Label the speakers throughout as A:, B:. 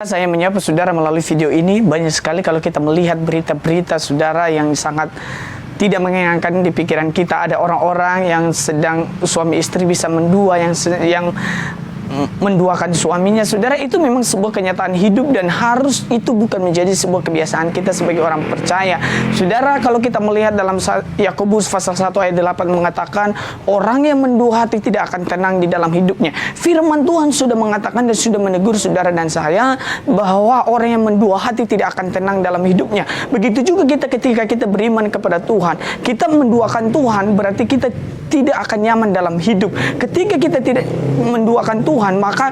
A: Saya menyapa saudara melalui video ini. Banyak sekali kalau kita melihat berita-berita saudara yang sangat tidak mengenakan di pikiran kita. Ada orang-orang yang sedang suami istri bisa mendua, yang menduakan suaminya. Saudara, itu memang sebuah kenyataan hidup dan harus itu bukan menjadi sebuah kebiasaan kita sebagai orang percaya. Saudara, kalau kita melihat dalam Yakobus pasal 1 ayat 8 mengatakan, orang yang mendua hati tidak akan tenang di dalam hidupnya. Firman Tuhan sudah mengatakan dan sudah menegur saudara dan saya bahwa orang yang mendua hati tidak akan tenang dalam hidupnya. Begitu juga kita ketika kita beriman kepada Tuhan, kita menduakan Tuhan, berarti kita tidak akan nyaman dalam hidup. Ketika kita tidak menduakan Tuhan, maka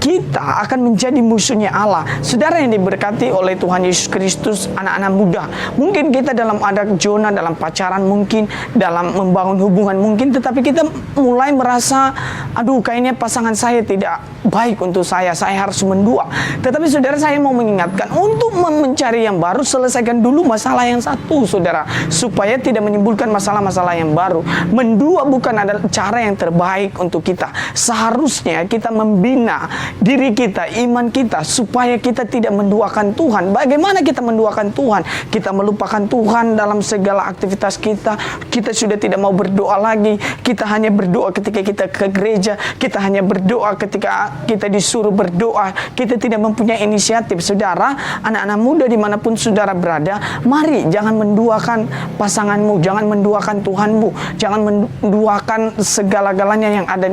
A: kita akan menjadi musuhnya Allah. Saudara yang diberkati oleh Tuhan Yesus Kristus, anak-anak muda, mungkin kita dalam ada zona, dalam pacaran mungkin, dalam membangun hubungan mungkin, tetapi kita mulai merasa, aduh kayaknya pasangan saya tidak baik untuk saya harus mendua. Tetapi saudara, saya mau mengingatkan, untuk mencari yang baru, selesaikan dulu masalah yang satu, saudara, supaya tidak menimbulkan masalah-masalah yang baru. Mendua bukan adalah cara yang terbaik untuk kita. Seharusnya kita membina diri kita, iman kita, supaya kita tidak menduakan Tuhan. Bagaimana kita menduakan Tuhan? Kita melupakan Tuhan dalam segala aktivitas kita. Kita sudah tidak mau berdoa lagi. Kita hanya berdoa ketika kita ke gereja. Kita hanya berdoa ketika kita disuruh berdoa. Kita tidak mempunyai inisiatif. Saudara, anak-anak muda dimanapun saudara berada, mari jangan menduakan pasanganmu, jangan menduakan Tuhanmu, jangan menduakan segala-galanya yang ada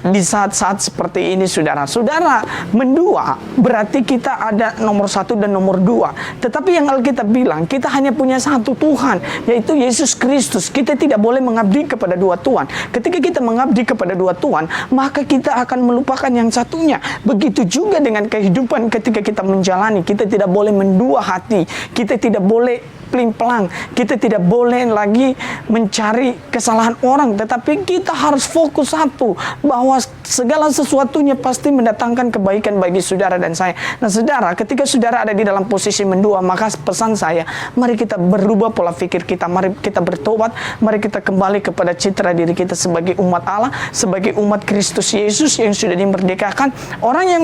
A: di saat-saat seperti ini, saudara. Saudara, mendua berarti kita ada nomor satu dan nomor dua. Tetapi yang Alkitab bilang, kita hanya punya satu Tuhan, yaitu Yesus Kristus. Kita tidak boleh mengabdi kepada dua Tuhan. Ketika kita mengabdi kepada dua Tuhan, maka kita akan melupakan yang satunya. Begitu juga dengan kehidupan ketika kita menjalani. Kita tidak boleh mendua hati. Kita tidak boleh pelang, kita tidak boleh lagi mencari kesalahan orang, tetapi kita harus fokus satu, bahwa segala sesuatunya pasti mendatangkan kebaikan bagi saudara dan saya. Nah saudara, ketika saudara ada di dalam posisi mendua, maka pesan saya, mari kita berubah pola pikir kita, mari kita bertobat, mari kita kembali kepada citra diri kita sebagai umat Allah, sebagai umat Kristus Yesus yang sudah dimerdekakan. Orang yang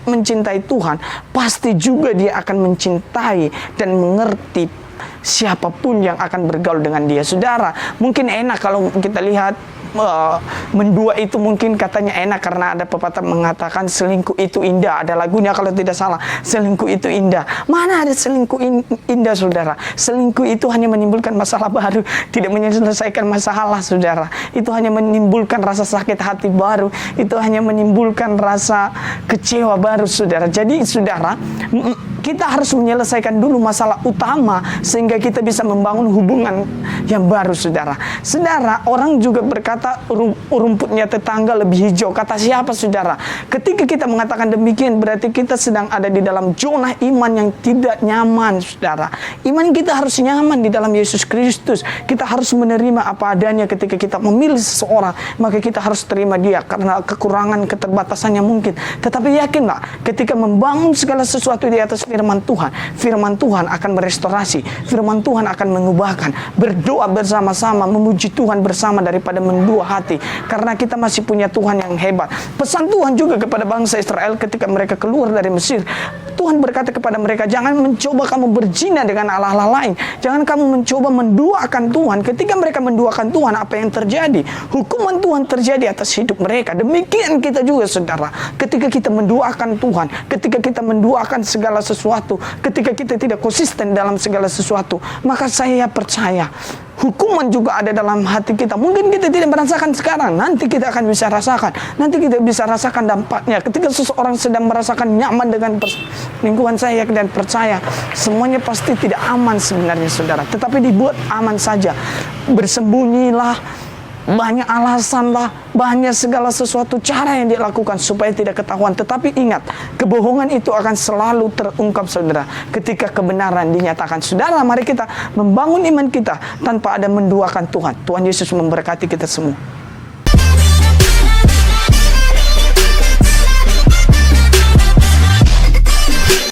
A: mencintai Tuhan, pasti juga dia akan mencintai dan mengerti siapapun yang akan bergaul dengan dia. Saudara, mungkin enak kalau kita lihat mendua itu, mungkin katanya enak karena ada pepatah mengatakan selingkuh itu indah. Ada lagunya kalau tidak salah, selingkuh itu indah. Mana ada selingkuh indah, saudara? Selingkuh itu hanya menimbulkan masalah baru, tidak menyelesaikan masalah, saudara. Itu hanya menimbulkan rasa sakit hati baru, itu hanya menimbulkan rasa kecewa baru, saudara. Jadi saudara, kita harus menyelesaikan dulu masalah utama sehingga kita bisa membangun hubungan yang baru, saudara. Saudara, orang juga berkata rumputnya tetangga lebih hijau. Kata siapa, saudara? Ketika kita mengatakan demikian, berarti kita sedang ada di dalam zona iman yang tidak nyaman, saudara. Iman kita harus nyaman di dalam Yesus Kristus. Kita harus menerima apa adanya. Ketika kita memilih seseorang, maka kita harus terima dia karena kekurangan, keterbatasannya mungkin. Tetapi yakinlah, ketika membangun segala sesuatu di atas firman Tuhan akan merestorasi, firman Tuhan akan mengubahkan. Berdoa bersama-sama, memuji Tuhan bersama daripada mendua hati, karena kita masih punya Tuhan yang hebat. Pesan Tuhan juga kepada bangsa Israel ketika mereka keluar dari Mesir. Tuhan berkata kepada mereka, jangan mencoba kamu berzina dengan Allah-Allah lain. Jangan kamu mencoba menduakan Tuhan. Ketika mereka menduakan Tuhan, apa yang terjadi? Hukuman Tuhan terjadi atas hidup mereka. Demikian kita juga, saudara. Ketika kita menduakan Tuhan, ketika kita menduakan segala sesuatu, ketika kita tidak konsisten dalam segala sesuatu, maka saya percaya hukuman juga ada dalam hati kita. Mungkin kita tidak merasakan sekarang, nanti kita akan bisa rasakan. Nanti kita bisa rasakan dampaknya. Ketika seseorang sedang merasakan nyaman dengan lingkungan saya dan percaya, semuanya pasti tidak aman sebenarnya, saudara. Tetapi dibuat aman saja. Bersembunyilah, banyak alasan lah, banyak segala sesuatu cara yang dilakukan supaya tidak ketahuan. Tetapi ingat, kebohongan itu akan selalu terungkap, saudara, ketika kebenaran dinyatakan. Saudara, mari kita membangun iman kita tanpa ada menduakan Tuhan. Tuhan Yesus memberkati kita semua.